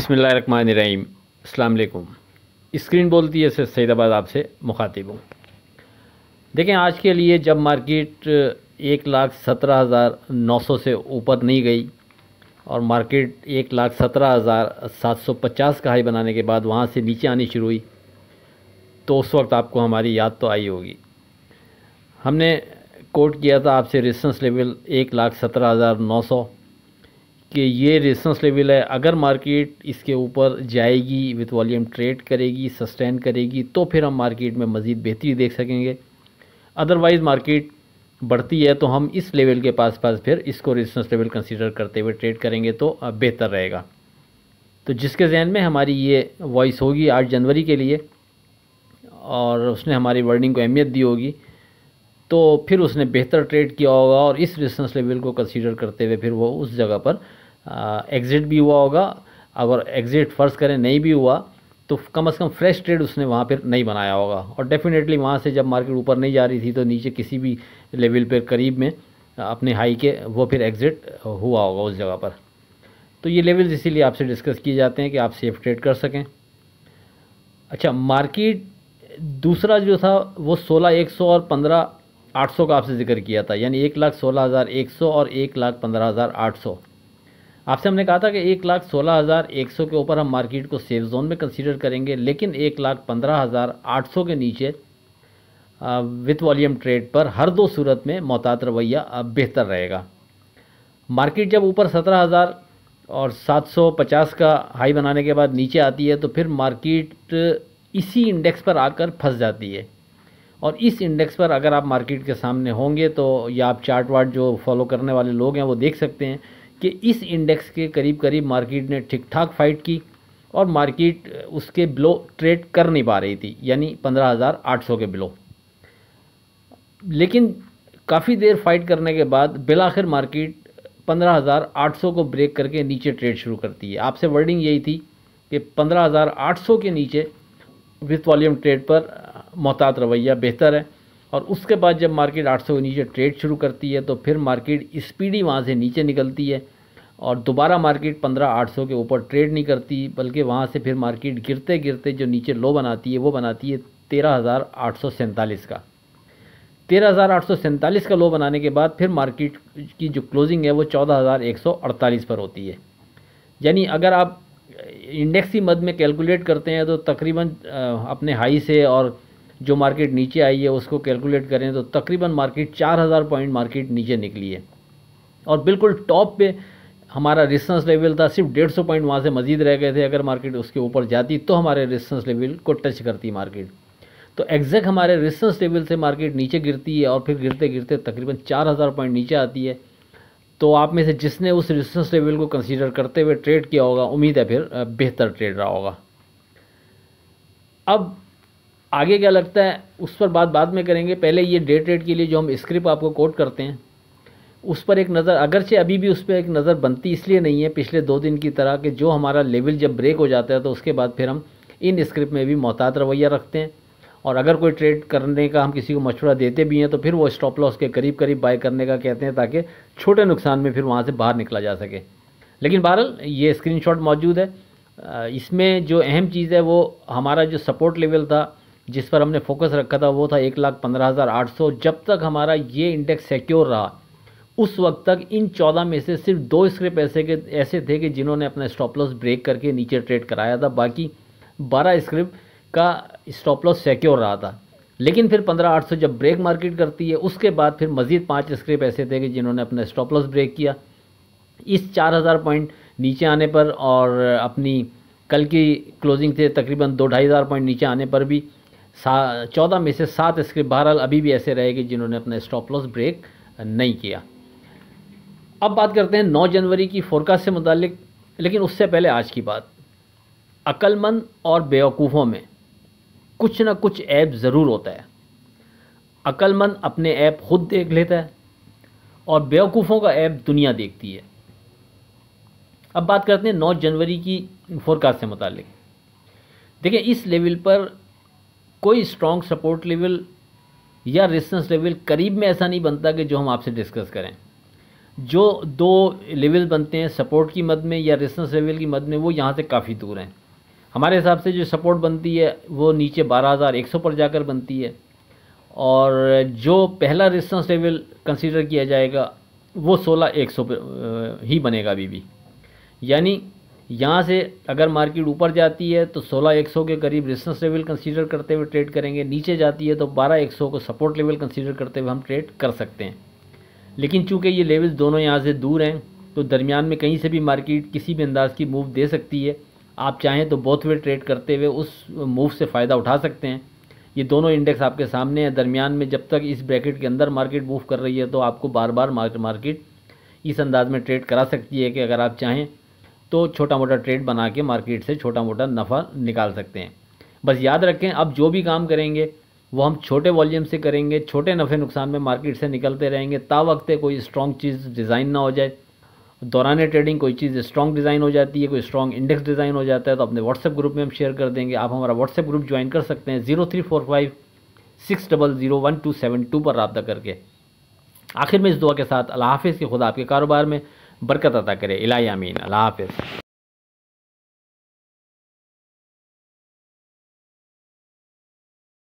बिस्मिल्लाहिर्रहमानिर्रहीम। अस्सलाम वालेकुम। स्क्रीन बोलती है सैदाबाद आपसे मुखातिब हूँ। देखें, आज के लिए जब मार्केट 1,17,900 से ऊपर नहीं गई और मार्केट 1,17,750 का हाई बनाने के बाद वहाँ से नीचे आनी शुरू हुई, तो उस वक्त आपको हमारी याद तो आई होगी। हमने कोट किया था आपसे रेजिस्टेंस लेवल 1,17,900 कि ये रेजिस्टेंस लेवल है। अगर मार्केट इसके ऊपर जाएगी, विथ वॉल्यूम ट्रेड करेगी, सस्टेन करेगी, तो फिर हम मार्केट में मज़ीद बेहतरी देख सकेंगे। अदरवाइज़ मार्केट बढ़ती है तो हम इस लेवल के पास फिर इसको रेजिस्टेंस लेवल कंसीडर करते हुए ट्रेड करेंगे तो बेहतर रहेगा। तो जिसके जहन में हमारी ये वॉइस होगी 8 जनवरी के लिए और उसने हमारी वर्डिंग को अहमियत दी होगी, तो फिर उसने बेहतर ट्रेड किया होगा और इस रेजिस्टेंस लेवल को कंसीडर करते हुए फिर वो उस जगह पर एग्ज़िट भी हुआ होगा। अगर एग्ज़िट फ़र्ज़ करें नहीं भी हुआ तो कम से कम फ्रेश ट्रेड उसने वहाँ पर नहीं बनाया होगा। और डेफिनेटली वहाँ से जब मार्केट ऊपर नहीं जा रही थी तो नीचे किसी भी लेवल पर करीब में अपने हाई के वो फिर एग्ज़िट हुआ होगा उस जगह पर। तो ये लेवल्स इसीलिए आपसे डिस्कस किए जाते हैं कि आप सेफ ट्रेड कर सकें। अच्छा, मार्केट दूसरा जो था वो 16,100 और 15,800 का आपसे ज़िक्र किया था, यानी 1,16,100 और 1,15,800। आपसे हमने कहा था कि 1,16,100 के ऊपर हम मार्केट को सेफ जोन में कंसीडर करेंगे, लेकिन 1,15,800 के नीचे विथ वॉल्यूम ट्रेड पर हर दो सूरत में मोहतात रवैया बेहतर रहेगा। मार्केट जब ऊपर 17,000 और 750 का हाई बनाने के बाद नीचे आती है तो फिर मार्केट इसी इंडेक्स पर आकर फंस जाती है। और इस इंडेक्स पर अगर आप मार्केट के सामने होंगे तो या आप चार्ट वार्ट जो फॉलो करने वाले लोग हैं वो देख सकते हैं कि इस इंडेक्स के करीब करीब मार्केट ने ठीक ठाक फाइट की और मार्केट उसके बिलो ट्रेड कर नहीं पा रही थी, यानी 15,800 के बिलो। लेकिन काफ़ी देर फाइट करने के बाद बिलाखिर मार्केट 15,800 को ब्रेक करके नीचे ट्रेड शुरू करती है। आपसे वर्डिंग यही थी कि 15,800 के नीचे विथ वॉल्यूम ट्रेड पर मोहतात रवैया बेहतर है। और उसके बाद जब मार्केट 800 के नीचे ट्रेड शुरू करती है तो फिर मार्केट स्पीडी वहाँ से नीचे निकलती है और दोबारा मार्केट 15,800 के ऊपर ट्रेड नहीं करती, बल्कि वहाँ से फिर मार्केट गिरते गिरते जो नीचे लो बनाती है वो बनाती है 13,847 का। 13,847 का लो बनाने के बाद फिर मार्केट की जो क्लोजिंग है वो 14,148 पर होती है। यानी अगर आप इंडेक्स की मद में कैलकुलेट करते हैं तो तकरीबन अपने हाई से और जो मार्केट नीचे आई है उसको कैलकुलेट करें तो तकरीबन मार्केट 4,000 पॉइंट मार्केट नीचे निकली है। और बिल्कुल टॉप पे हमारा रेजिस्टेंस लेवल था, सिर्फ 150 पॉइंट वहाँ से मज़ीद रह गए थे। अगर मार्केट उसके ऊपर जाती तो हमारे रेजिस्टेंस लेवल को टच करती मार्केट। तो एग्जैक्ट हमारे रेजिस्टेंस लेवल से मार्केट नीचे गिरती है और फिर गिरते गिरते तकरीबन 4,000 पॉइंट नीचे आती है। तो आप में से जिसने उस रेजिस्टेंस लेवल को कंसीडर करते हुए ट्रेड किया होगा, उम्मीद है फिर बेहतर ट्रेड रहा होगा। अब आगे क्या लगता है उस पर बाद में करेंगे। पहले ये डे ट्रेड के लिए जो हम स्क्रिप्ट आपको कोट करते हैं उस पर एक नज़र, अगरचे अभी भी उस पर एक नज़र बनती इसलिए नहीं है पिछले 2 दिन की तरह कि जो हमारा लेवल जब ब्रेक हो जाता है तो उसके बाद फिर हम इन स्क्रिप्ट में भी मोहतात रवैया रखते हैं। और अगर कोई ट्रेड करने का हम किसी को मशवरा देते भी हैं तो फिर वो स्टॉप लॉस के करीब करीब बाय करने का कहते हैं, ताकि छोटे नुकसान में फिर वहाँ से बाहर निकला जा सके। लेकिन बहरहाल ये स्क्रीनशॉट मौजूद है। इसमें जो अहम चीज़ है वो हमारा जो सपोर्ट लेवल था जिस पर हमने फोकस रखा था वो था 1,15,800। जब तक हमारा ये इंडेक्स सिक्योर रहा उस वक्त तक इन 14 में से सिर्फ 2 स्क्रिप्ट ऐसे थे कि जिन्होंने अपना स्टॉप लॉस ब्रेक करके नीचे ट्रेड कराया था। बाकी 12 स्क्रिप्ट का स्टॉप लॉस सिक्योर रहा था। लेकिन फिर 15,800 जब ब्रेक मार्केट करती है उसके बाद फिर मज़ीद 5 स्क्रिप्ट ऐसे थे कि जिन्होंने अपना स्टॉप लॉस ब्रेक किया। इस 4,000 पॉइंट नीचे आने पर और अपनी कल की क्लोजिंग से तकरीबन 2-2,500 पॉइंट नीचे आने पर भी 14 में से 7 स्क्रिप्ट बहरहाल अभी भी ऐसे रहेगी जिन्होंने अपना स्टॉप लॉस ब्रेक नहीं किया। अब बात करते हैं 9 जनवरी की फोरकास्ट से मुतालिक, लेकिन उससे पहले आज की बात। अक्लमंद और बेवकूफ़ों में कुछ ना कुछ ऐप ज़रूर होता है। अक्लमंद अपने ऐप खुद देख लेता है और बेवकूफ़ों का ऐप दुनिया देखती है। अब बात करते हैं 9 जनवरी की फोरकास्ट से मुतालिक। देखिए, इस लेवल पर कोई स्ट्रॉन्ग सपोर्ट लेवल या रेजिस्टेंस लेवल करीब में ऐसा नहीं बनता कि जो हम आपसे डिस्कस करें। जो दो लेवल बनते हैं सपोर्ट की मद में या रेजिस्टेंस लेवल की मद में, वो यहाँ से काफ़ी दूर हैं। हमारे हिसाब से जो सपोर्ट बनती है वो नीचे 12,100 पर जाकर बनती है, और जो पहला रेजिस्टेंस लेवल कंसीडर किया जाएगा वो 16,100 पर ही बनेगा अभी भी। यानी यहाँ से अगर मार्केट ऊपर जाती है तो 16,100 के करीब रेजिस्टेंस लेवल कंसीडर करते हुए ट्रेड करेंगे, नीचे जाती है तो 12,100 को सपोर्ट लेवल कंसीडर करते हुए हम ट्रेड कर सकते हैं। लेकिन चूंकि ये लेवल्स दोनों यहाँ से दूर हैं तो दरमियान में कहीं से भी मार्केट किसी भी अंदाज की मूव दे सकती है। आप चाहें तो बोथ वे ट्रेड करते हुए उस मूव से फ़ायदा उठा सकते हैं। ये दोनों इंडेक्स आपके सामने है। दरमियान में जब तक इस ब्रैकेट के अंदर मार्केट मूव कर रही है तो आपको बार बार मार्केट इस अंदाज में ट्रेड करा सकती है कि अगर आप चाहें तो छोटा मोटा ट्रेड बना के मार्केट से छोटा मोटा नफ़ा निकाल सकते हैं। बस याद रखें, अब जो भी काम करेंगे वो हम छोटे वॉल्यूम से करेंगे, छोटे नफ़े नुकसान में मार्केट से निकलते रहेंगे। तावक्त कोई स्ट्रॉन्ग चीज़ डिज़ाइन ना हो जाए। दौरान ट्रेडिंग कोई चीज़ स्ट्रॉन्ग डिज़ाइन हो जाती है, कोई स्ट्रॉन्ग इंडेक्स डिज़ाइन हो जाता है तो अपने व्हाट्सएप ग्रुप में हम शेयर कर देंगे। आप हमारा व्हाट्सएप ग्रुप ज्वाइन कर सकते हैं 0345600172 पर रब्ता करके। आखिर में इस दुआ के साथ अल्लाह हाफ़िज़ कि खुदा आपके कारोबार में बरकत अता करे। इलाही आमीन। अल्लाह हाफ़िज़।